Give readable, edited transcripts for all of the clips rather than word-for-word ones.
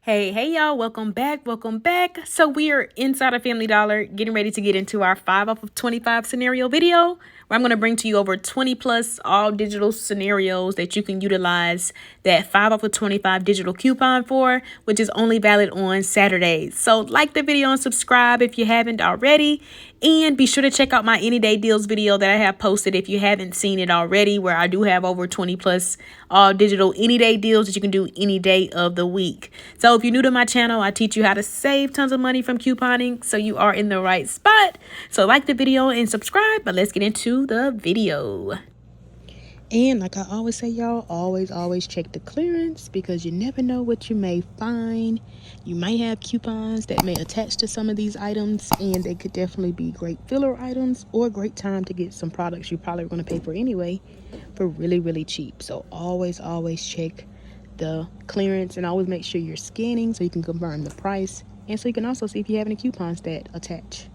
Hey y'all, welcome back. So we are inside of Family Dollar getting ready to get into our 5 off of 25 scenario video, where I'm going to bring to you over 20 plus all digital scenarios that you can utilize that 5 off of 25 digital coupon for, which is only valid on Saturdays. So like the video and subscribe if you haven't already, and be sure to check out my any day deals video that I have posted if you haven't seen it already, where I do have over 20 plus all digital any day deals that you can do any day of the week. So if you're new to my channel, I teach you how to save tons of money from couponing, so you are in the right spot. So like the video and subscribe, but let's get into the video. And like I always say, y'all, always check the clearance, because you never know what you may find. You might have coupons that may attach to some of these items, and they could definitely be great filler items or a great time to get some products you probably going to pay for anyway for really cheap. So always check the clearance, and always make sure you're scanning so you can confirm the price, and so you can also see if you have any coupons that attach.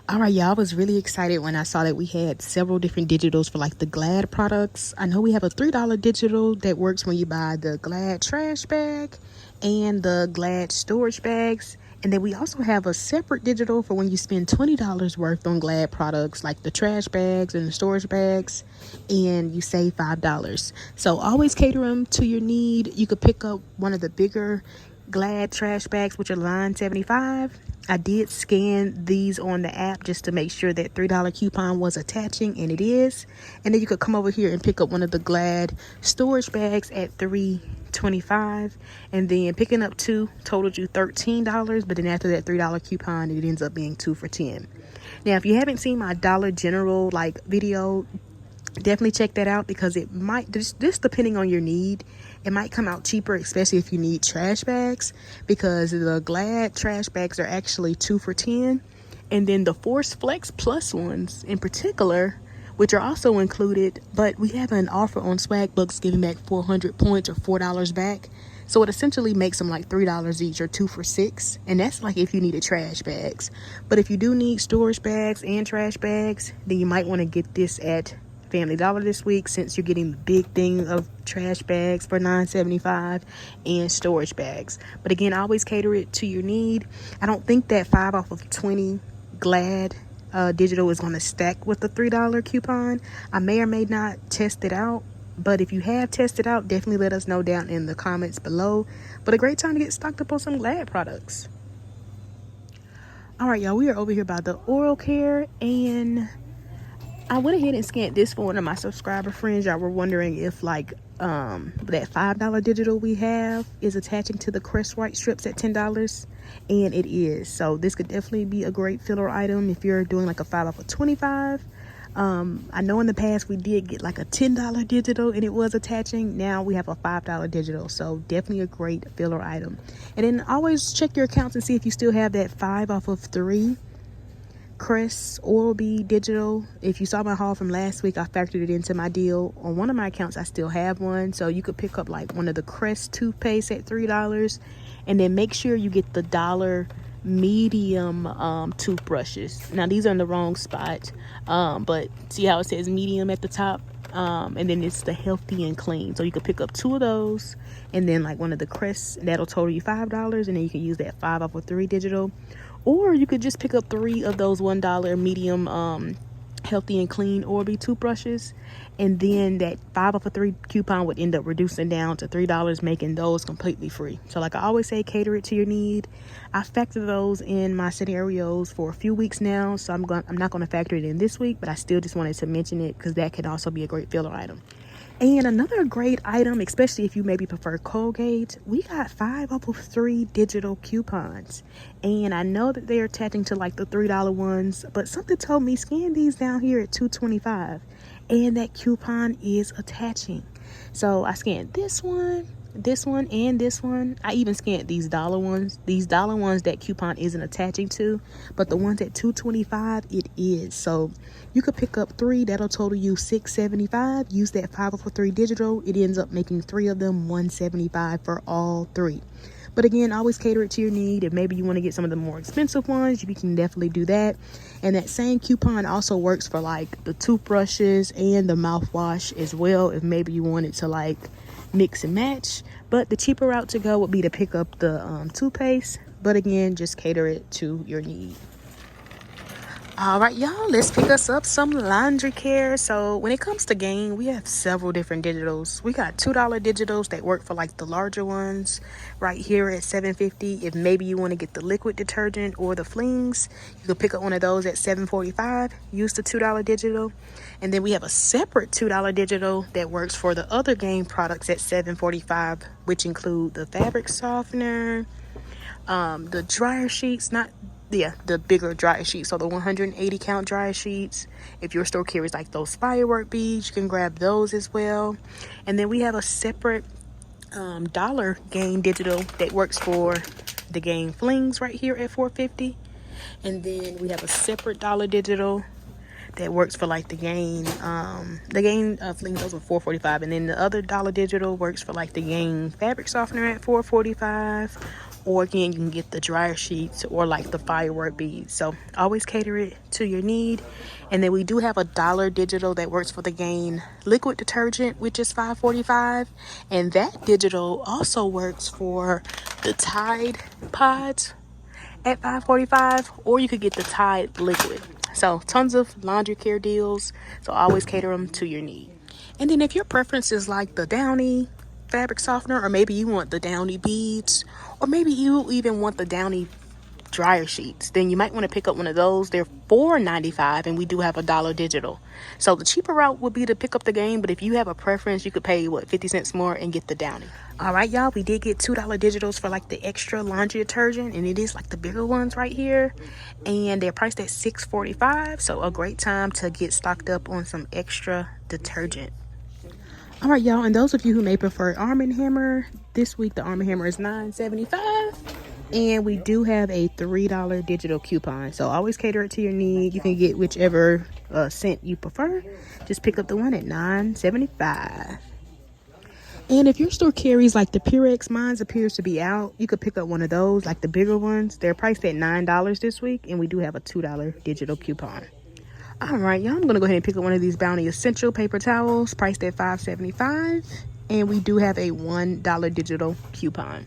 All right, y'all, I was really excited when I saw that we had several different digitals for like the Glad products. I know we have a $3 digital that works when you buy the Glad trash bag and the Glad storage bags. And then we also have a separate digital for when you spend $20 worth on Glad products like the trash bags and the storage bags, and you save $5. So always cater them to your need. You could pick up one of the bigger Glad trash bags, which are line 75. I did scan these on the app just to make sure that $3 coupon was attaching, and it is. And then you could come over here and pick up one of the Glad storage bags at $3.25, and then picking up two totaled you $13, but then after that $3 coupon, it ends up being 2 for $10. Now, if you haven't seen my Dollar General video, definitely check that out, because it might just depending on your need, it might come out cheaper, especially if you need trash bags, because the Glad trash bags are actually 2 for $10, and then the Force Flex Plus ones in particular, which are also included, but we have an offer on SWAGBUCKS giving back 400 points or $4 back. So it essentially makes them like $3 each, or 2 for $6. And that's like if you needed trash bags. But if you do need storage bags and trash bags, then you might want to get this at Family Dollar this week, since you're getting the big thing of trash bags for $9.75 and storage bags. But again, always cater it to your need. I don't think that 5 off of 20 Glad digital is going to stack with the $3 coupon. I may or may not test it out, but if you have tested out, definitely let us know down in the comments below. But a great time to get stocked up on some Glad products. All right, y'all, we are over here by the oral care, and I went ahead and scanned this for one of my subscriber friends. Y'all were wondering if like that $5 digital we have is attaching to the Crest White strips at $10, and it is. So this could definitely be a great filler item if you're doing like a 5 off of 25. I know in the past we did get like a $10 digital and it was attaching. Now we have a $5 digital, so definitely a great filler item. And then always check your accounts and see if you still have that 5 off of 3 Crest Oral-B digital. If you saw my haul from last week, I factored it into my deal. On one of my accounts, I still have one, so you could pick up like one of the Crest toothpaste at $3, and then make sure you get the dollar medium toothbrushes. Now these are in the wrong spot, but see how it says medium at the top, and then it's the healthy and clean, so you could pick up 2 of those, and then like one of the Crest, that'll total you $5, and then you can use that 5 off of 3 digital. Or you could just pick up 3 of those $1 medium healthy and clean Oral-B toothbrushes, and then that 5 off of 3 coupon would end up reducing down to $3, making those completely free. So like I always say, cater it to your need. I factor those in my scenarios for a few weeks now, so I'm not going to factor it in this week, but I still just wanted to mention it because that could also be a great filler item. And another great item, especially if you maybe prefer Colgate, we got 5 off of 3 digital coupons. And I know that they're attaching to like the $3 ones, but something told me scan these down here at $2.25, and that coupon is attaching. So I scanned this one, and this one. I even scanned these dollar ones. These dollar ones that coupon isn't attaching to, but the ones at $2.25 it is. So you could pick up 3, that'll total you $6.75. Use that 5 off of 3 digital, it ends up making 3 of them $1.75 for all 3. But again, always cater it to your need. If maybe you want to get some of the more expensive ones, you can definitely do that. And that same coupon also works for like the toothbrushes and the mouthwash as well, if maybe you wanted to like mix and match. But the cheaper route to go would be to pick up the toothpaste. But again, just cater it to your need. All right, y'all, let's pick us up some laundry care. So when it comes to Gain, we have several different digitals. We got $2 digitals that work for like the larger ones right here at $7.50. If maybe you want to get the liquid detergent or the flings, you can pick up one of those at $7.45. Use the $2 digital. And then we have a separate $2 digital that works for the other Gain products at $7.45, which include the fabric softener, the dryer sheets, the bigger dryer sheets, so the 180 count dryer sheets. If your store carries like those firework beads, you can grab those as well. And then we have a separate dollar Gain digital that works for the Gain flings right here at $4.50. And then we have a separate dollar digital that works for like the Gain flings. Those are $4.45. And then the other dollar digital works for like the Gain fabric softener at $4.45. Or again, you can get the dryer sheets or like the firework beads. So always cater it to your need. And then we do have a dollar digital that works for the Gain liquid detergent, which is $5.45. And that digital also works for the Tide pods at $5.45. Or you could get the Tide liquid. So tons of laundry care deals. So always cater them to your need. And then if your preference is like the Downy fabric softener, or maybe you want the Downy beads, or maybe you even want the Downy dryer sheets, then you might want to pick up one of those. They're $4.95, and we do have a dollar digital. So the cheaper route would be to pick up the Gain, but if you have a preference, you could pay 50 cents more and get the Downy. All right, y'all, we did get $2 digitals for like the extra laundry detergent, and it is like the bigger ones right here, and they're priced at $6.45. So a great time to get stocked up on some extra detergent. All right, y'all, and those of you who may prefer Arm & Hammer, this week the Arm & Hammer is $9.75, and we do have a $3 digital coupon. So always cater it to your need. You can get whichever scent you prefer. Just pick up the one at $9.75. And if your store carries like the Purex, mine appears to be out, you could pick up one of those, like the bigger ones. They're priced at $9 this week, and we do have a $2 digital coupon. All right, y'all, I'm going to go ahead and pick up one of these Bounty Essential paper towels, priced at $5.75. And we do have a $1 digital coupon.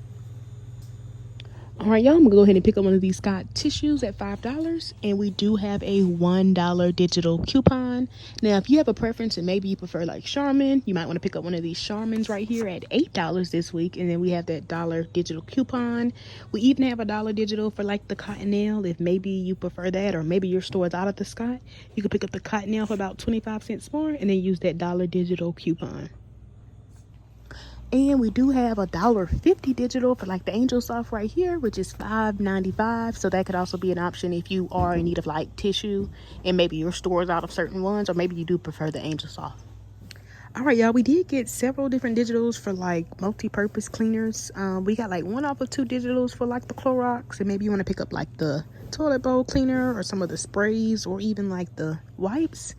All right, y'all, I'm going to go ahead and pick up one of these Scott tissues at $5. And we do have a $1 digital coupon. Now, if you have a preference and maybe you prefer like Charmin, you might want to pick up one of these Charmins right here at $8 this week. And then we have that dollar digital coupon. We even have a dollar digital for like the Cottonelle. If maybe you prefer that, or maybe your store is out of the Scott, you can pick up the Cottonelle for about 25 cents more and then use that dollar digital coupon. And we do have a $1.50 digital for like the Angel Soft right here, which is $5.95. So that could also be an option if you are in need of like tissue and maybe your store is out of certain ones, or maybe you do prefer the Angel Soft. All right, y'all, we did get several different digitals for like multi-purpose cleaners. We got like 1 off of 2 digitals for like the Clorox, and maybe you want to pick up like the toilet bowl cleaner or some of the sprays, or even like the wipes.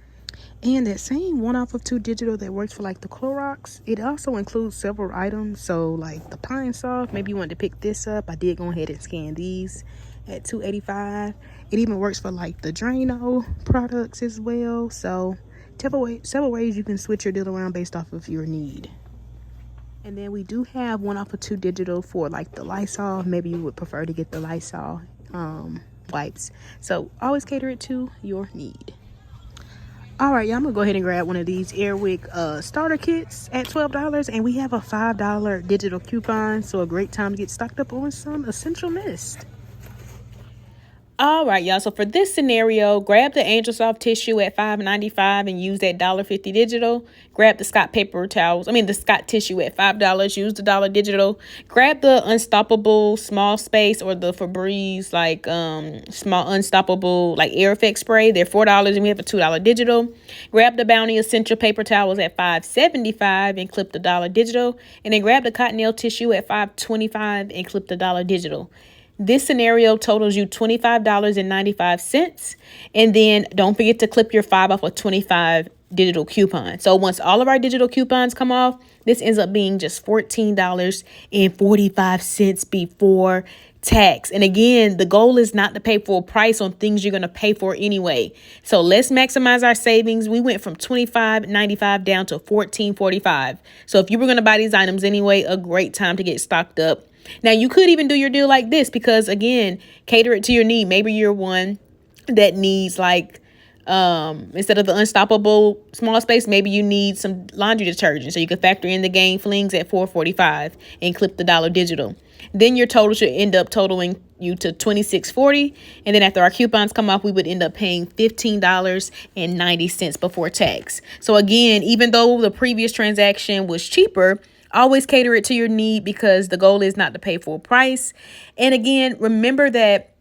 And that same 1 off of 2 digital that works for like the Clorox, it also includes several items. So like the Pine Soft, maybe you wanted to pick this up. I did go ahead and scan these at $2.85. It even works for like the Drano products as well. So several ways you can switch your deal around based off of your need. And then we do have 1 off of 2 digital for like the Lysol. Maybe you would prefer to get the Lysol wipes. So always cater it to your need. All right, y'all, I'm gonna go ahead and grab one of these Airwick starter kits at $12, and we have a $5 digital coupon, so a great time to get stocked up on some Essential Mist. All right, y'all. So for this scenario, grab the Angel Soft tissue at $5.95 and use that $1.50 digital. Grab the Scott the Scott tissue at $5. Use the dollar digital. Grab the Unstoppable Small Space or the Febreze small Unstoppable like air effect spray. They're $4 and we have a $2 digital. Grab the Bounty Essential paper towels at $5.75 and clip the dollar digital. And then grab the Cottonelle tissue at $5.25 and clip the dollar digital. This scenario totals you $25.95. And then don't forget to clip your 5 off of 25 digital coupon. So once all of our digital coupons come off, this ends up being just $14.45 before tax. And again, the goal is not to pay full price on things you're going to pay for anyway. So let's maximize our savings. We went from $25.95 down to $14.45. So if you were going to buy these items anyway, a great time to get stocked up. Now, you could even do your deal like this because, again, cater it to your need. Maybe you're one that needs like instead of the unstoppable small space, maybe you need some laundry detergent. So you can factor in the Gain Flings at $4.45 and clip the dollar digital. Then your total should end up totaling you to $26.40. And then after our coupons come off, we would end up paying $15.90 before tax. So again, even though the previous transaction was cheaper, always cater it to your need because the goal is not to pay full price. And again, remember that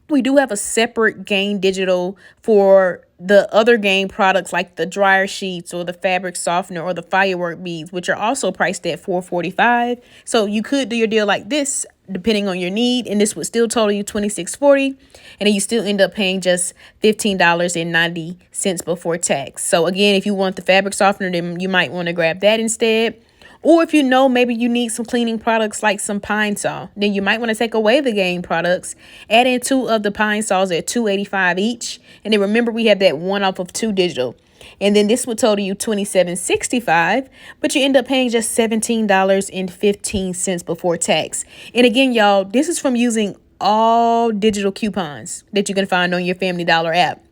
we do have a separate Gain digital for the other Gain products like the dryer sheets or the fabric softener or the firework beads, which are also priced at $4.45. So you could do your deal like this depending on your need, and this would still total you $26.40, and then you still end up paying just $15.90 before tax. So again, if you want the fabric softener, then you might want to grab that instead. Or if you know maybe you need some cleaning products like some Pine Sol, then you might want to take away the Gain products, add in 2 of the Pine Sols at $2.85 each. And then remember, we have that 1 off of 2 digital. And then this would total you $27.65, but you end up paying just $17.15 before tax. And again, y'all, this is from using all digital coupons that you can find on your Family Dollar app.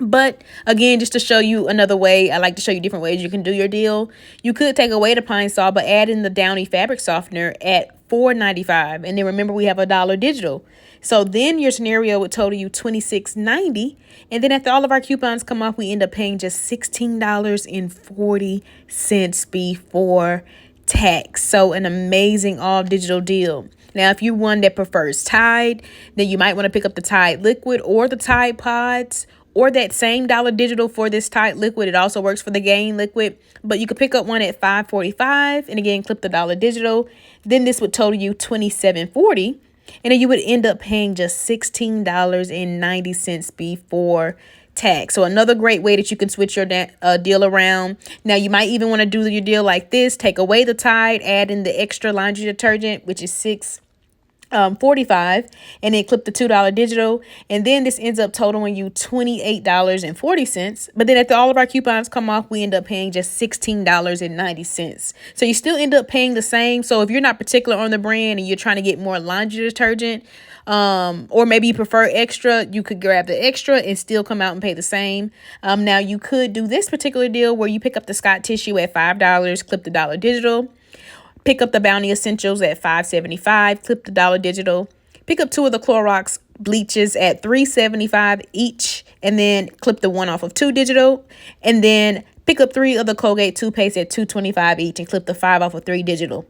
But again, just to show you another way, I like to show you different ways you can do your deal. You could take away the Pine Sol, but add in the Downy fabric softener at $4.95. And then remember, we have a dollar digital. So then your scenario would total you $26.90. And then after all of our coupons come off, we end up paying just $16.40 before tax. So an amazing all digital deal. Now, if you're one that prefers Tide, then you might want to pick up the Tide liquid or the Tide pods, or that same dollar digital for this Tide liquid. It also works for the Gain liquid, but you could pick up one at $5.45 and again clip the dollar digital. Then this would total you $27.40, and then you would end up paying just $16.90 before tax. So another great way that you can switch your deal around. Now, you might even want to do your deal like this: take away the Tide, add in the extra laundry detergent, which is $6.45, and then clip the $2 digital, and then this ends up totaling you $28.40. But then after all of our coupons come off, we end up paying just $16.90. So you still end up paying the same. So if you're not particular on the brand and you're trying to get more laundry detergent, or maybe you prefer extra, you could grab the extra and still come out and pay the same. Now you could do this particular deal where you pick up the Scott tissue at $5, clip the dollar digital. Pick up the Bounty Essentials at $5.75, clip the dollar digital. Pick up 2 of the Clorox bleaches at $3.75 each, and then clip the 1 off of 2 digital. And then pick up 3 of the Colgate toothpaste at $2.25 each and clip the 5 off of 3 digital.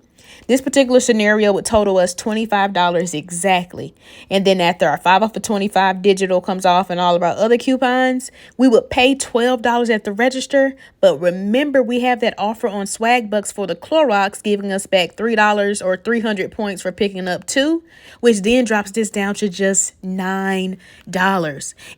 This particular scenario would total us $25 exactly. And then after our 5 off of 25 digital comes off and all of our other coupons, we would pay $12 at the register. But remember, we have that offer on SWAGBUCKS for the Clorox, giving us back $3 or 300 points for picking up 2, which then drops this down to just $9.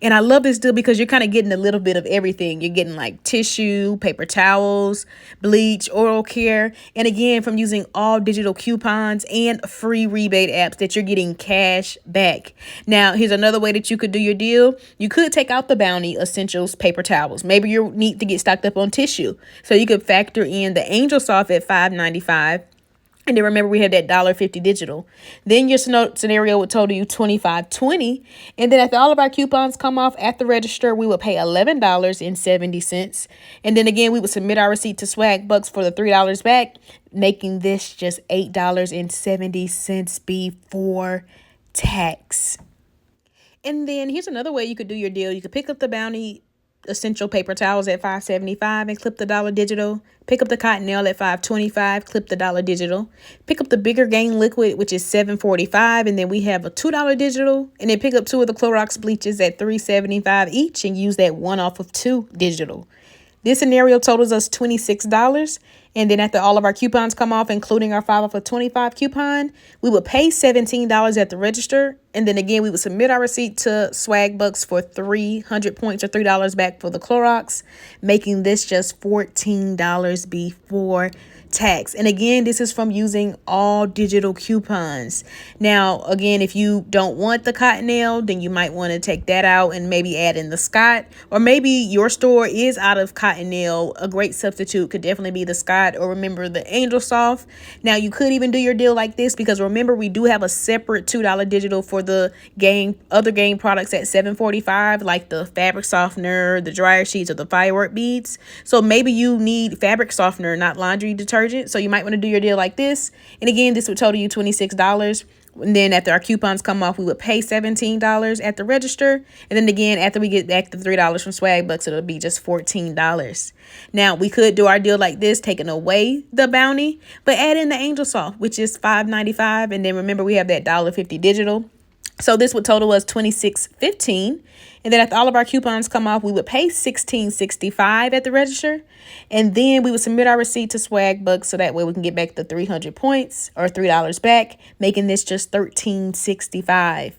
And I love this deal because you're kind of getting a little bit of everything. You're getting like tissue, paper towels, bleach, oral care. And again, from using all digital coupons and free rebate apps, that you're getting cash back. Now, here's another way that you could do your deal. You could take out the Bounty Essentials paper towels. Maybe you need to get stocked up on tissue. So you could factor in the Angel Soft at $5.95. And then remember, we have that $1.50 digital. Then your scenario would total you $25.20. And then after all of our coupons come off at the register, we would pay $11.70. And then again, we would submit our receipt to SWAGBUCKS for the $3 back, making this just $8.70 before tax. And then here's another way you could do your deal. You could pick up the Bounty Essential paper towels at $5.75 and clip the dollar digital. Pick up the Cottonelle at $5.25, clip the dollar digital. Pick up the bigger Gain liquid, which is $7.45, and then we have a $2 digital. And then pick up 2 of the Clorox bleaches at $3.75 each and use that 1 off of 2 digital. This scenario totals us $26. And then after all of our coupons come off, including our 5 off of 25 coupon, we would pay $17 at the register. And then again, we would submit our receipt to SWAGBUCKS for 300 points or $3 back for the Clorox, making this just $14 before tax. And again, this is from using all digital coupons. Now, again, if you don't want the Cottonelle, then you might want to take that out and maybe add in the Scott, or maybe your store is out of Cottonelle. A great substitute could definitely be the Scott, or remember the Angel Soft. Now, you could even do your deal like this, because remember, we do have a separate $2 digital for the other game products at $7.45, like the fabric softener, the dryer sheets, or the firework beads. So maybe you need fabric softener, not laundry detergent. So you might want to do your deal like this. And again, this would total you $26. And then after our coupons come off, we would pay $17 at the register. And then again, after we get back the $3 from SWAGBUCKS, it'll be just $14. Now, we could do our deal like this, taking away the bounty, but add in the Angel Soft, which is $5.95. And then remember, we have that $1.50 digital. So this would total us $26.15. And then after all of our coupons come off, we would pay $16.65 at the register. And then we would submit our receipt to SWAGBUCKS, so that way we can get back the 300 points or $3 back, making this just $13.65.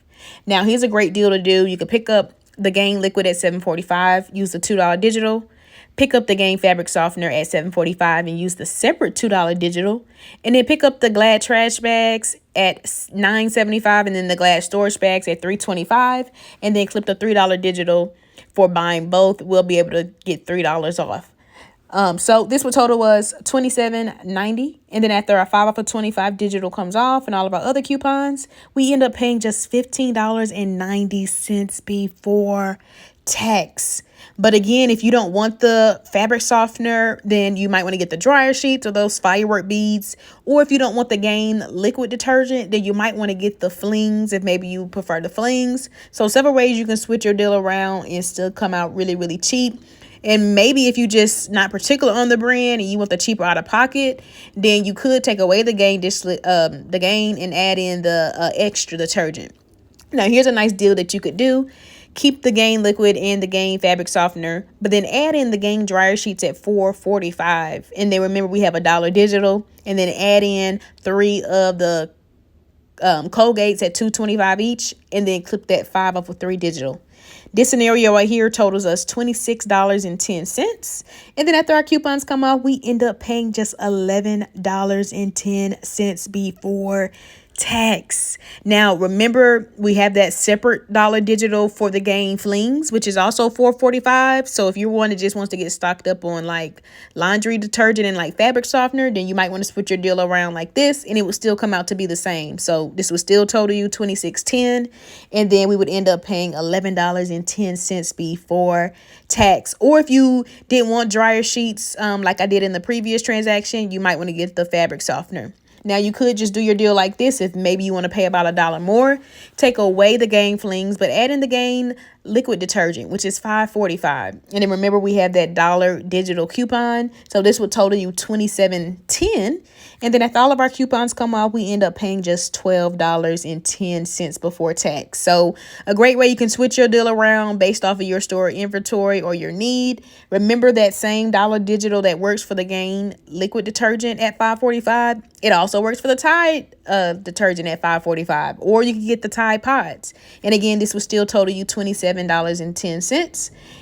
Now, here's a great deal to do. You can pick up the Gain Liquid at $7.45, use the $2 digital. Pick up the Gain Fabric Softener at $7.45 and use the separate $2 digital. And then pick up the Glad trash bags at $9.75 and then the Glad storage bags at $3.25. And then clip the $3 digital for buying both. We'll be able to get $3 off. So this would total was $27.90. And then after our 5 off of 25 digital comes off and all of our other coupons, we end up paying just $15.90 before tax. But again, if you don't want the fabric softener, then you might want to get the dryer sheets or those firework beads. Or if you don't want the Gain liquid detergent, then you might want to get the flings if maybe you prefer the flings. So several ways you can switch your deal around and still come out really, really cheap. And maybe if you just not particular on the brand and you want the cheaper out of pocket, then you could take away the Gain and add in the extra detergent. Now, here's a nice deal that you could do. Keep the Gain liquid and the Gain fabric softener, but then add in the Gain dryer sheets at $4.45. And then remember, we have a $1 digital, and then add in 3 of the Colgates at $2.25 each, and then clip that 5 off of 3 digital. This scenario right here totals us $26.10. And then after our coupons come off, we end up paying just $11.10 before tax. Now, remember, we have that separate $1 digital for the Gain flings, which is also $4.45. So if you're one that just wants to get stocked up on like laundry detergent and like fabric softener, then you might want to switch your deal around like this, and it would still come out to be the same. So this would still total you $26.10, and then we would end up paying $11.10 before tax. Or if you didn't want dryer sheets, like I did in the previous transaction, you might want to get the fabric softener. Now, you could just do your deal like this if maybe you want to pay about $1 more. Take away the Gain flings, but add in the Gain liquid detergent, which is $5.45. And then remember, we have that $1 digital coupon. So this would total you $27.10. And then after all of our coupons come off, we end up paying just $12.10 before tax. So a great way you can switch your deal around based off of your store inventory or your need. Remember that same $1 digital that works for the Gain liquid detergent at $5.45. It also works for the Tide detergent at $5.45, or you can get the Tide Pods. And again, this would still total you $27.10. And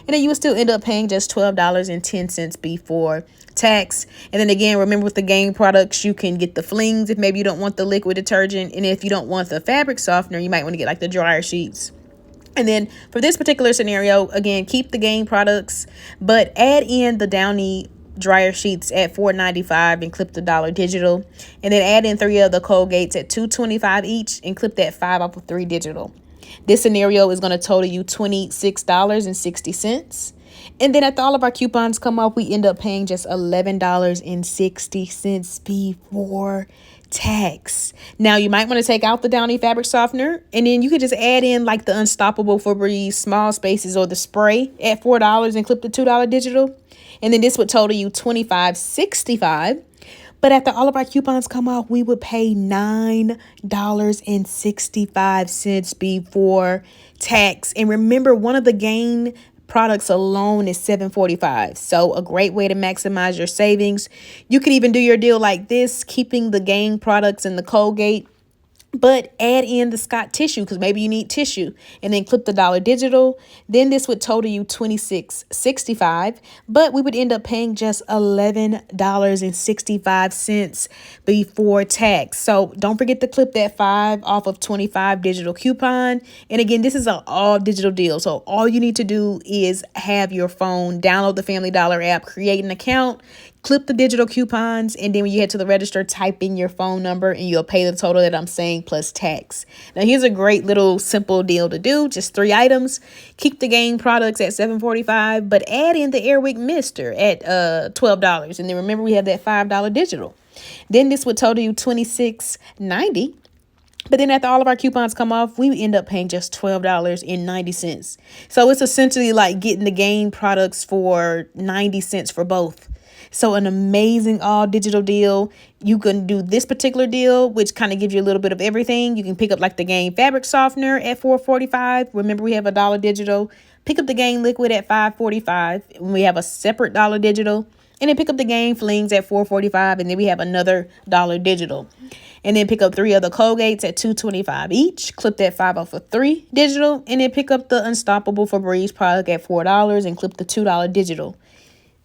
then you would still end up paying just $12.10 before tax. And then again, remember, with the Gain products, you can get the flings if maybe you don't want the liquid detergent. And if you don't want the fabric softener, you might want to get like the dryer sheets. And then for this particular scenario, again, keep the Gain products, but add in the Downy dryer sheets at $4.95 and clip the $1 digital. And then add in 3 of the Colgates at $2.25 each and clip that 5 off of 3 digital. This scenario is going to total you $26.60. And then after all of our coupons come off, we end up paying just $11.60 before tax. Now, you might want to take out the Downy fabric softener, and then you could just add in like the Unstoppable Febreze small spaces or the spray at $4 and clip the $2 digital. And then this would total you $25.65. But after all of our coupons come off, we would pay $9.65 before tax. And remember, one of the Gain products alone is $7.45. So a great way to maximize your savings. You could even do your deal like this, keeping the Gain products and the Colgate but add in the Scott tissue because maybe you need tissue, and then clip the dollar digital. Then this would total you $26.65, but we would end up paying just $11.65 before tax. So don't forget to clip that 5 off of 25 digital coupon. And again, this is an all digital deal. So all you need to do is have your phone, download the Family Dollar app, create an account, clip the digital coupons, and then when you head to the register, type in your phone number and you'll pay the total that I'm saying plus tax. Now here's a great little simple deal to do. Just 3 items. Keep the game products at $7.45, but add in the Airwick Mister at $12. And then remember, we have that $5 digital. Then this would total you $26.90. But then after all of our coupons come off, we end up paying just $12.90. So it's essentially like getting the game products for 90 cents for both. So an amazing all digital deal. You can do this particular deal, which kind of gives you a little bit of everything. You can pick up like the Gain fabric softener at $4.45. Remember, we have a dollar digital. Pick up the Gain liquid at $5.45. We have a separate dollar digital. And then pick up the Gain flings at $4.45. And then we have another dollar digital. And then pick up 3 other Colgates at $2.25 each. Clip that 5 off of 3 digital. And then pick up the Unstoppable Febreze product at $4 and clip the $2 digital.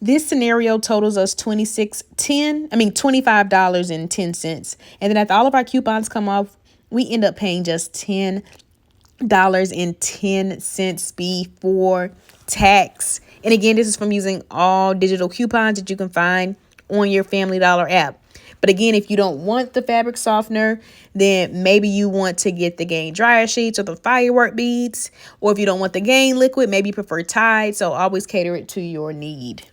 This scenario totals us $25.10. And then after all of our coupons come off, we end up paying just $10.10 before tax. And again, this is from using all digital coupons that you can find on your Family Dollar app. But again, if you don't want the fabric softener, then maybe you want to get the Gain dryer sheets or the firework beads. Or if you don't want the Gain liquid, maybe you prefer Tide. So always cater it to your need.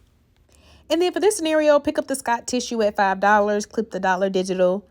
And then for this scenario, pick up the Scott tissue at $5, clip the dollar digital.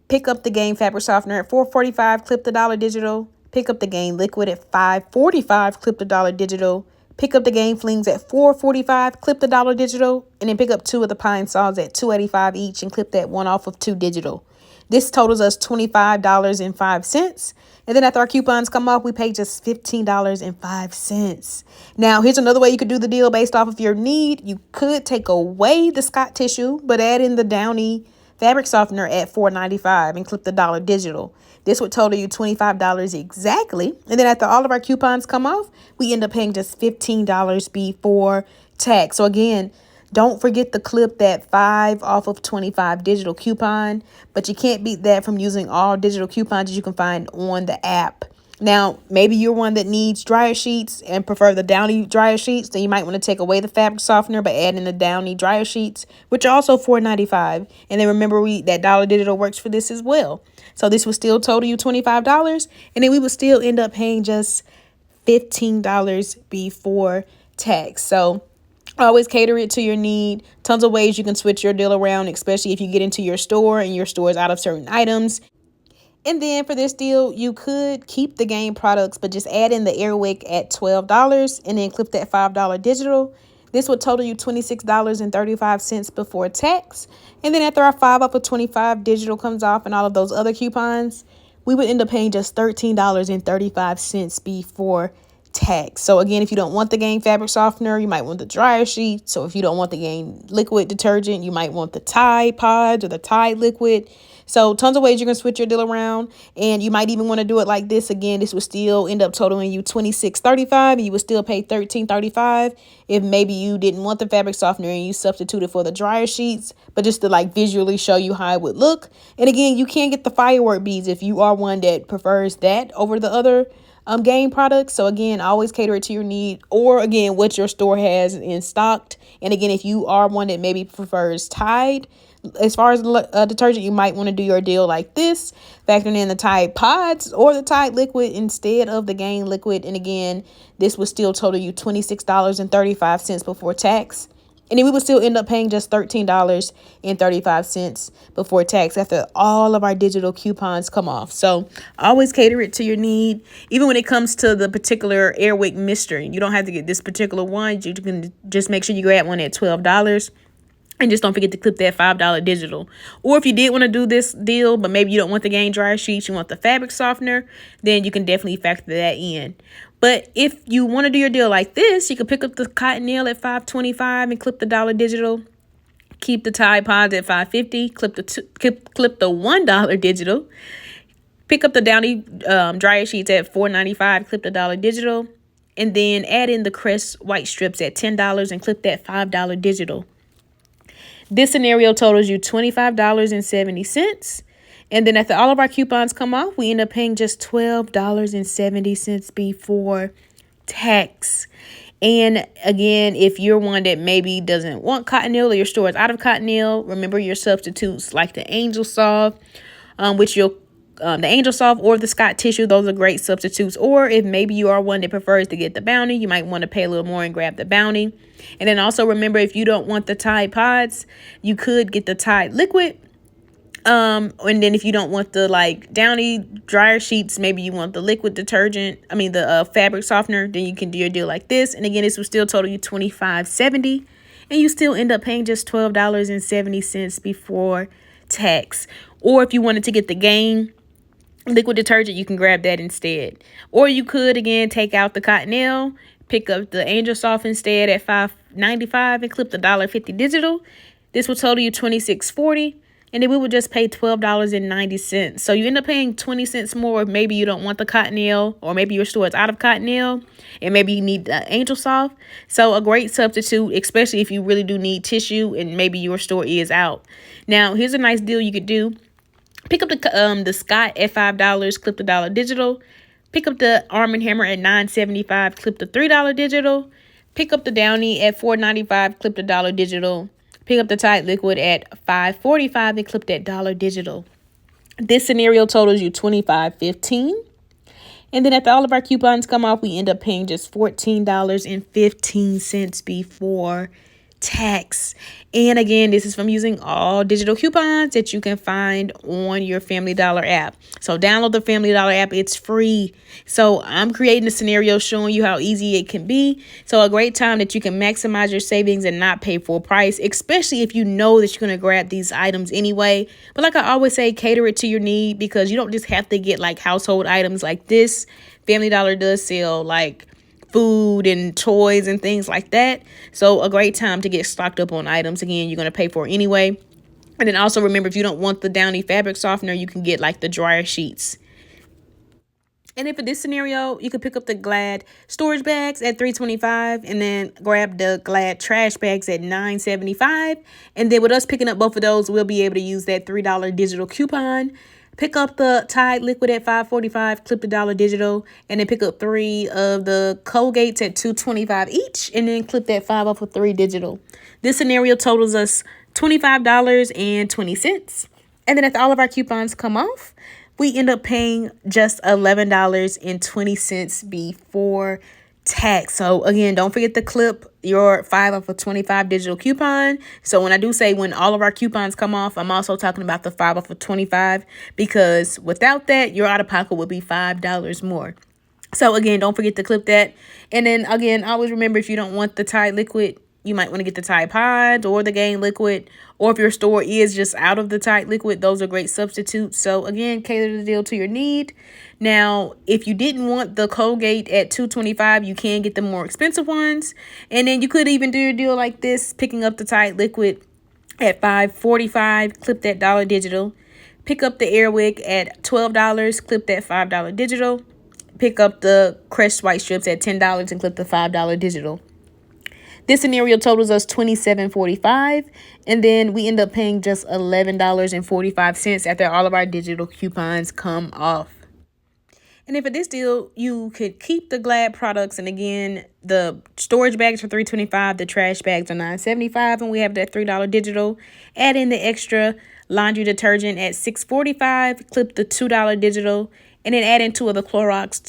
Pick up the Gain fabric softener at $4.45, clip the dollar digital. Pick up the Gain liquid at $5.45, clip the dollar digital. Pick up the Gain flings at $4.45, clip the dollar digital. And then pick up 2 of the Pine Saws at $2.85 each and clip that 1 off of 2 digital. This totals us $25.05. And then after our coupons come off, we pay just $15.05. Now, here's another way you could do the deal based off of your need. You could take away the Scott tissue, but add in the Downy fabric softener at $4.95 and clip the dollar digital. This would total you $25 exactly. And then after all of our coupons come off, we end up paying just $15 before tax. So again, don't forget to clip that 5 off of 25 digital coupon, but you can't beat that from using all digital coupons that you can find on the app. Now, maybe you're one that needs dryer sheets and prefer the Downy dryer sheets. Then you might want to take away the fabric softener but add in the Downy dryer sheets, which are also $4.95. And then remember, that dollar digital works for this as well. So this would still total you $25, and then we would still end up paying just $15 before tax. So always cater it to your need. Tons of ways you can switch your deal around, especially if you get into your store and your store is out of certain items. And then for this deal, you could keep the Gain products, but just add in the Airwick at $12 and then clip that $5 digital. This would total you $26.35 before tax. And then after our 5 off of 25 digital comes off and all of those other coupons, we would end up paying just $13.35 before tax. So again, if you don't want the Gain fabric softener, you might want the dryer sheet. So if you don't want the Gain liquid detergent, you might want the Tide Pods or the Tide liquid. So tons of ways you can switch your deal around, and you might even want to do it like this. Again, this would still end up totaling you $26.35, and you would still pay $13.35 if maybe you didn't want the fabric softener and you substituted for the dryer sheets, but just to like visually show you how it would look. And again, you can get the firework beads if you are one that prefers that over the other Gain products. So again, always cater it to your need, or again, what your store has in stocked. And again, if you are one that maybe prefers Tide, as far as detergent, you might want to do your deal like this, factoring in the Tide Pods or the Tide liquid instead of the Gain liquid. And again, this would still total you $26.35 before tax. And then we would still end up paying just $13.35 before tax after all of our digital coupons come off. So always cater it to your need. Even when it comes to the particular Airwick Mister, you don't have to get this particular one. You can just make sure you grab one at $12. And just don't forget to clip that $5 digital. Or if you did want to do this deal, but maybe you don't want the Gain dryer sheets, you want the fabric softener, then you can definitely factor that in. But if you want to do your deal like this, you can pick up the cotton nail at $5.25 and clip the dollar digital. Keep the Tide Pods at $5.50. Clip the $1 digital. Pick up the Downy dryer sheets at $4.95, clip the $1 digital, and then add in the Crest white strips at $10 and clip that $5 digital. This scenario totals you $25.70. And then after all of our coupons come off, we end up paying just $12.70 before tax. And again, if you're one that maybe doesn't want cottonelle or your store is out of cottonelle, remember your substitutes like the Angel Soft, which you'll the Angel Soft or the Scott Tissue. Those are great substitutes. Or if maybe you are one that prefers to get the Bounty, you might want to pay a little more and grab the Bounty. And then also remember, if you don't want the Tide Pods, you could get the Tide Liquid. And then if you don't want the like Downy dryer sheets, maybe you want the liquid detergent, the fabric softener, then you can do your deal like this. And again, this will still total you $25.70, and you still end up paying just $12.70 before tax. Or if you wanted to get the Gain liquid detergent, you can grab that instead. Or you could again take out the cottonelle, pick up the Angel Soft instead at $5.95 and clip the $1.50 digital. This will total you $26.40. And then we would just pay $12.90. So you end up paying 20 cents more if maybe you don't want the cottonelle, or maybe your store is out of cottonelle and maybe you need the Angel Soft. So a great substitute, especially if you really do need tissue and maybe your store is out. Now, here's a nice deal you could do. Pick up the Scott at $5, clip the $1 digital. Pick up the Arm & Hammer at $9.75, clip the $3 digital. Pick up the Downy at $4.95, clip the $1 digital. Pick up the Tide Liquid at $5.45 and clip that $1 digital. This scenario totals you $25.15. And then after all of our coupons come off, we end up paying just $14.15 before tax. And again, this is from using all digital coupons that you can find on your Family Dollar app. So download the Family Dollar app. It's free. So I'm creating a scenario showing you how easy it can be. So a great time that you can maximize your savings and not pay full price, especially if you know that you're going to grab these items anyway. But like I always say, cater it to your need, because you don't just have to get like household items like this. Family Dollar does sell like food and toys and things like that. So a great time to get stocked up on items. Again, you're going to pay for it anyway. And then also remember, if you don't want the Downy fabric softener, you can get like the dryer sheets. And then for this scenario, you could pick up the Glad storage bags at $3.25 and then grab the Glad trash bags at $9.75. And then with us picking up both of those, we'll be able to use that $3 digital coupon. Pick up the Tide Liquid at $5.45, clip the $1 digital, and then pick up 3 of the Colgates at $2.25 each, and then clip that 5 off of 3 digital. This scenario totals us $25.20. And then after all of our coupons come off, we end up paying just $11.20 before tax. So again, don't forget to clip your 5 off of 25 digital coupon. So when I do say when all of our coupons come off, I'm also talking about the 5 off of 25, because without that, your out of pocket would be $5 more. So again, don't forget to clip that. And then again, always remember, if you don't want the Tide Liquid, you might want to get the Tide Pods or the Gain Liquid, or if your store is just out of the Tide Liquid, those are great substitutes. So again, cater the deal to your need. Now, if you didn't want the Colgate at $2.25, you can get the more expensive ones. And then you could even do a deal like this, picking up the Tide Liquid at $5.45, clip that $1 digital. Pick up the Airwick at $12, clip that $5 digital. Pick up the Crest white strips at $10 and clip the $5 digital. This scenario totals us $27.45, and then we end up paying just $11.45 after all of our digital coupons come off. And then for this deal, you could keep the Glad products, and again, the storage bags are $3.25, the trash bags are $9.75, and we have that $3 digital. Add in the extra laundry detergent at $6.45, clip the $2 digital, and then add in 2 of the Clorox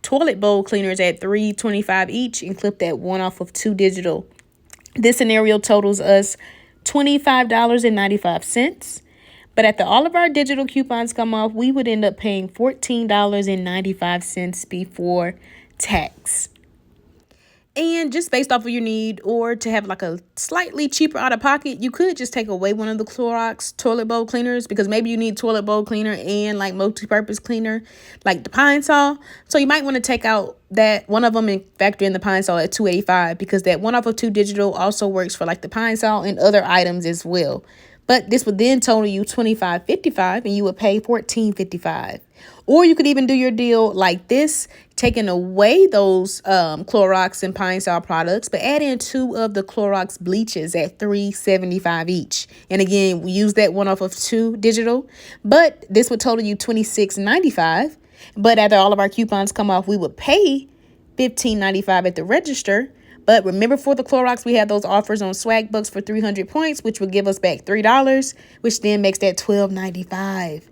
toilet bowl cleaners at $3.25 each and clip that 1 off of 2 digital. This scenario totals us $25.95. But after all of our digital coupons come off, we would end up paying $14.95 before tax. And just based off of your need, or to have like a slightly cheaper out of pocket, you could just take away one of the Clorox toilet bowl cleaners, because maybe you need toilet bowl cleaner and like multi-purpose cleaner, like the Pine Sol. So you might want to take out that one of them and factor in the Pine Sol at $2.85, because that 1 off of 2 digital also works for like the Pine Sol and other items as well. But this would then total you $25.55, and you would pay $14.55. Or you could even do your deal like this, taking away those Clorox and Pine Sol products, but add in 2 of the Clorox bleaches at $3.75 each. And again, we use that one off of 2 digital, but this would total you $26.95. But after all of our coupons come off, we would pay $15.95 at the register. But remember, for the Clorox, we have those offers on SWAGBUCKS for 300 points, which would give us back $3, which then makes that $12.95.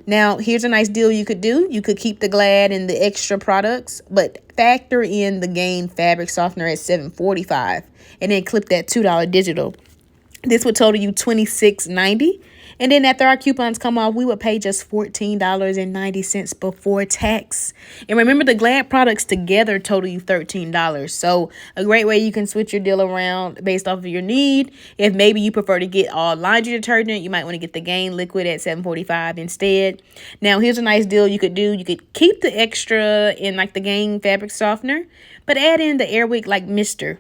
Now, here's a nice deal you could do. You could keep the Glad and the extra products, but factor in the Gain fabric softener at $7.45 and then clip that $2 digital. This would total you $26.90. And then after our coupons come off, we would pay just $14.90 before tax. And remember, the Glad products together total you $13. So a great way you can switch your deal around based off of your need. If maybe you prefer to get all laundry detergent, you might want to get the Gain liquid at $7.45 instead. Now, here's a nice deal you could do. You could keep the extra in like the Gain fabric softener, but add in the Airwick like Mr.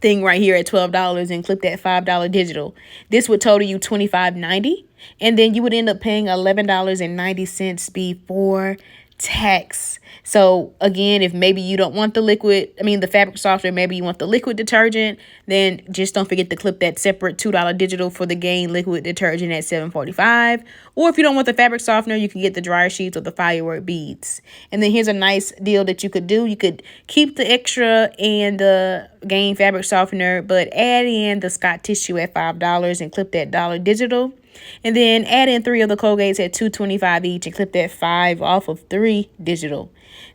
thing right here at $12 and clip that $5 digital. This would total you $25.90, and then you would end up paying $11.90 before tax. So again, if maybe you don't want the the fabric softener, maybe you want the liquid detergent, then just don't forget to clip that separate $2 digital for the Gain liquid detergent at $7.45. Or if you don't want the fabric softener, you can get the dryer sheets or the firework beads. And then here's a nice deal that you could do. You could keep the extra and the Gain fabric softener, but add in the Scott tissue at $5 and clip that $1 digital. And then add in 3 of the Colgates at $2.25 each and clip that 5 off of 3 digital.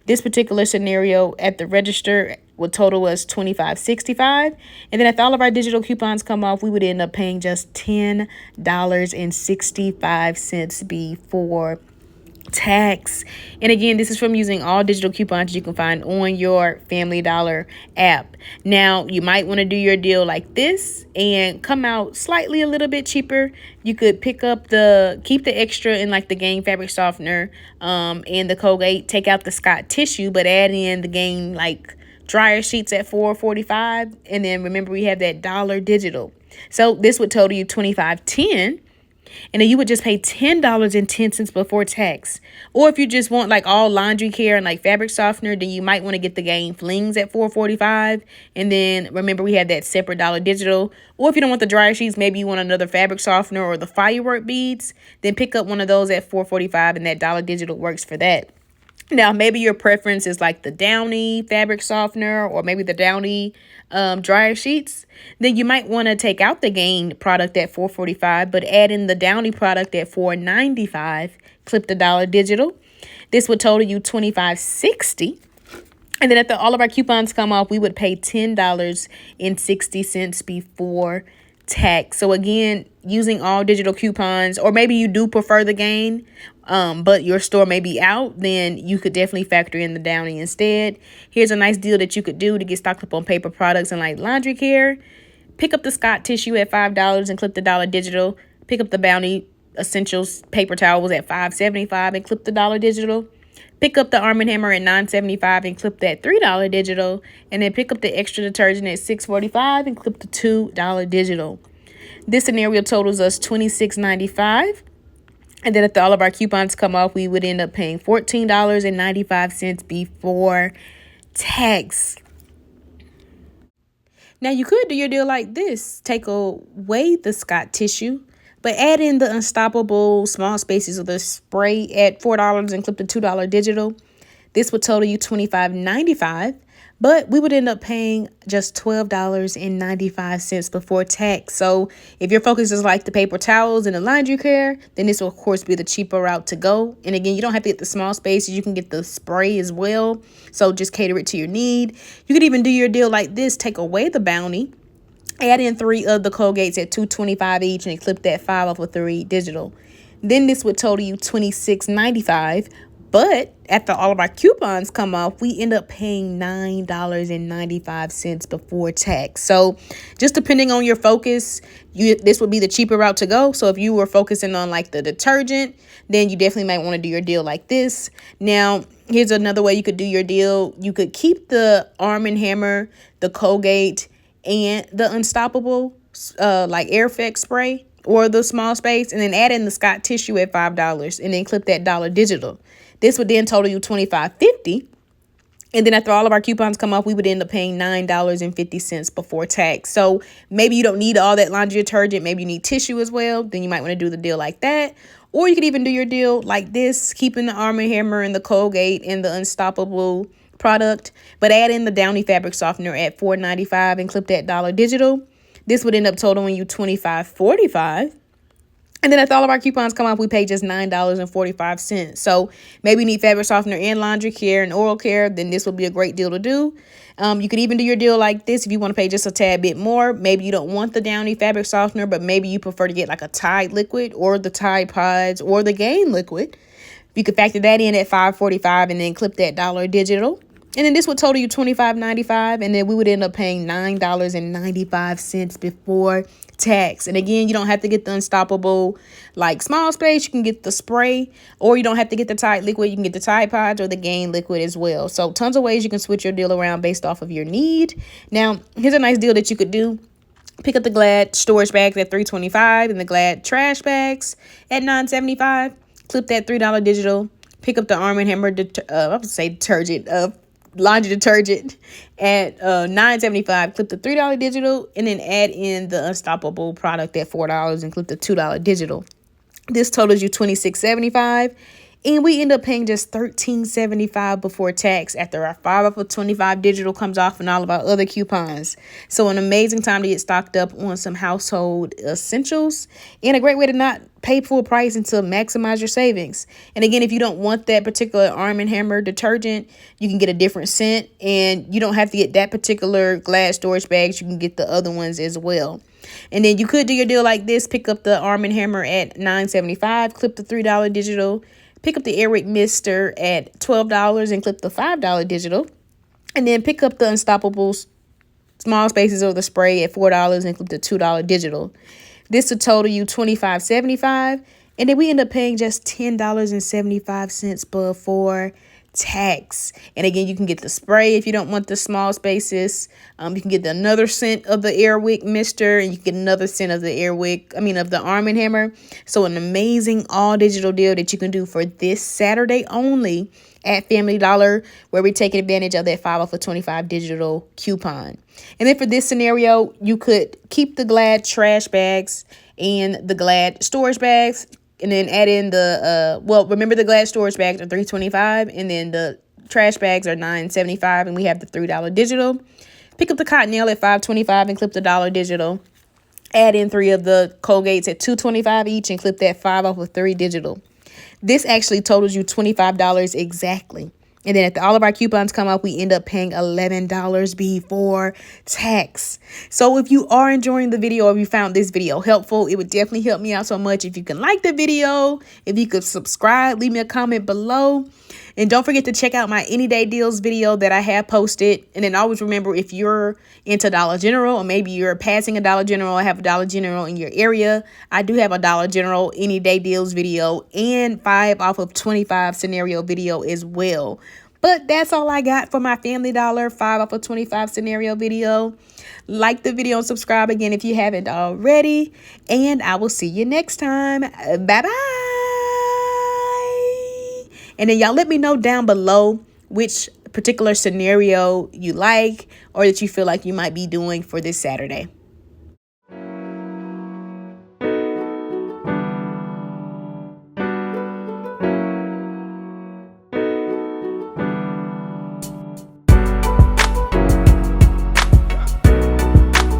This particular scenario at the register would total us $25.65. And then after all of our digital coupons come off, we would end up paying just $10.65 before tax. And again, this is from using all digital coupons you can find on your Family Dollar app. Now, you might want to do your deal like this and come out slightly a little bit cheaper. You could keep the extra in like the Gain fabric softener and the Colgate, take out the Scott tissue, but add in the Gain like dryer sheets at $4.45. And then remember, we have that $1 digital. So this would total you $25.10. And then you would just pay $10.10 before tax. Or if you just want like all laundry care and like fabric softener, then you might want to get the Gain flings at $4.45. And then remember, we have that separate $1 digital. Or if you don't want the dryer sheets, maybe you want another fabric softener or the firework beads, then pick up one of those at $4.45 and that $1 digital works for that. Now, maybe your preference is like the Downy fabric softener or maybe the Downy dryer sheets. Then you might want to take out the Gain product at $4.45, but add in the Downy product at $4.95. Clip the $1 digital. This would total you $25.60. And then after all of our coupons come off, we would pay $10.60 before tax. So again, using all digital coupons, or maybe you do prefer the Gain, but your store may be out, then you could definitely factor in the Downy instead. Here's a nice deal that you could do to get stocked up on paper products and like laundry care. Pick up the Scott tissue at $5 and clip the $1 digital. Pick up the Bounty Essentials paper towels at $5.75 and clip the $1 digital. Pick up the Arm & Hammer at $9.75 and clip that $3 digital. And then pick up the extra detergent at $6.45 and clip the $2 digital. This scenario totals us $26.95. And then after all of our coupons come off, we would end up paying $14.95 before tax. Now, you could do your deal like this. Take away the Scott tissue, but add in the Unstoppable small spaces of the spray at $4 and clip the $2 digital. This would total you $25.95, but we would end up paying just $12.95 before tax. So if your focus is like the paper towels and the laundry care, then this will, of course, be the cheaper route to go. And again, you don't have to get the small spaces. You can get the spray as well. So just cater it to your need. You could even do your deal like this. Take away the Bounty. Add in 3 of the Colgates at $2.25 each and clip that 5 off of 3 digital. Then this would total you $26.95. But after all of our coupons come off, we end up paying $9.95 before tax. So just depending on your focus, this would be the cheaper route to go. So if you were focusing on like the detergent, then you definitely might want to do your deal like this. Now, here's another way you could do your deal. You could keep the Arm & Hammer, the Colgate, and the Unstoppable like Air Effect spray or the small space, and then add in the Scott tissue at $5 and then clip that $1 digital. This would then total you $25.50. And then after all of our coupons come off, we would end up paying $9.50 before tax. So maybe you don't need all that laundry detergent. Maybe you need tissue as well. Then you might want to do the deal like that. Or you could even do your deal like this, keeping the Arm & Hammer and the Colgate and the Unstoppable product, but add in the Downy fabric softener at $4.95 and clip that dollar digital. This would end up totaling you $25.45. And then after all of our coupons come off, we pay just $9.45. So maybe you need fabric softener and laundry care and oral care, then this would be a great deal to do. You could even do your deal like this if you want to pay just a tad bit more. Maybe you don't want the Downy fabric softener, but maybe you prefer to get like a Tide liquid or the Tide Pods or the Gain liquid. You could factor that in at $5.45 and then clip that dollar digital. And then this would total you $25.95, and then we would end up paying $9.95 before tax. And again, you don't have to get the Unstoppable like small space. You can get the spray, or you don't have to get the Tide liquid. You can get the Tide Pods or the Gain liquid as well. So tons of ways you can switch your deal around based off of your need. Now, here's a nice deal that you could do. Pick up the Glad storage bags at $3.25 and the Glad trash bags at $9.75. Clip that $3 digital. Pick up the Arm & Hammer laundry detergent at $9.75. Clip the $3 digital, and then add in the Unstoppable product at $4 and clip the $2 digital. This totals you $26.75, and we end up paying just $13.75 before tax after our 5 off of 25 digital comes off and all of our other coupons. So an amazing time to get stocked up on some household essentials, and a great way to not pay full price and to maximize your savings. And again, if you don't want that particular Arm & Hammer detergent, you can get a different scent, and you don't have to get that particular Glad storage bags. You can get the other ones as well. And then you could do your deal like this. Pick up the Arm & Hammer at $9.75, clip the $3 digital. Pick up the Airwick Mister at $12 and clip the $5 digital. And then pick up the Unstoppable small spaces or the spray at $4 and clip the $2 digital. This will total you $25.75. And then we end up paying just $10.75 before tax. And again, you can get the spray if you don't want the small spaces. You can get another scent of the Airwick Mister, and you can get another scent of the of the Arm & Hammer. So an amazing all digital deal that you can do for this Saturday only at Family Dollar, where we're taking advantage of that 5 off of 25 digital coupon. And then for this scenario, you could keep the Glad trash bags and the Glad storage bags, and then add in the, remember the Glad storage bags are $3.25, and then the trash bags are $9.75, and we have the $3 digital. Pick up the Cottonelle at $5.25 and clip the $1 digital. Add in 3 of the Colgates at $2.25 each and clip that 5 off of 3 digital. This actually totals you $25 exactly. And then after all of our coupons come out, we end up paying $11 before tax. So if you are enjoying the video, or if you found this video helpful, it would definitely help me out so much if you can like the video, if you could subscribe, leave me a comment below. And don't forget to check out my Any Day Deals video that I have posted. And then always remember, if you're into Dollar General, or maybe you're passing a Dollar General or have a Dollar General in your area, I do have a Dollar General Any Day Deals video and 5 off of 25 scenario video as well. But that's all I got for my Family Dollar 5 off of 25 scenario video. Like the video and subscribe again if you haven't already. And I will see you next time. Bye-bye. And then y'all let me know down below which particular scenario you like or that you feel like you might be doing for this Saturday.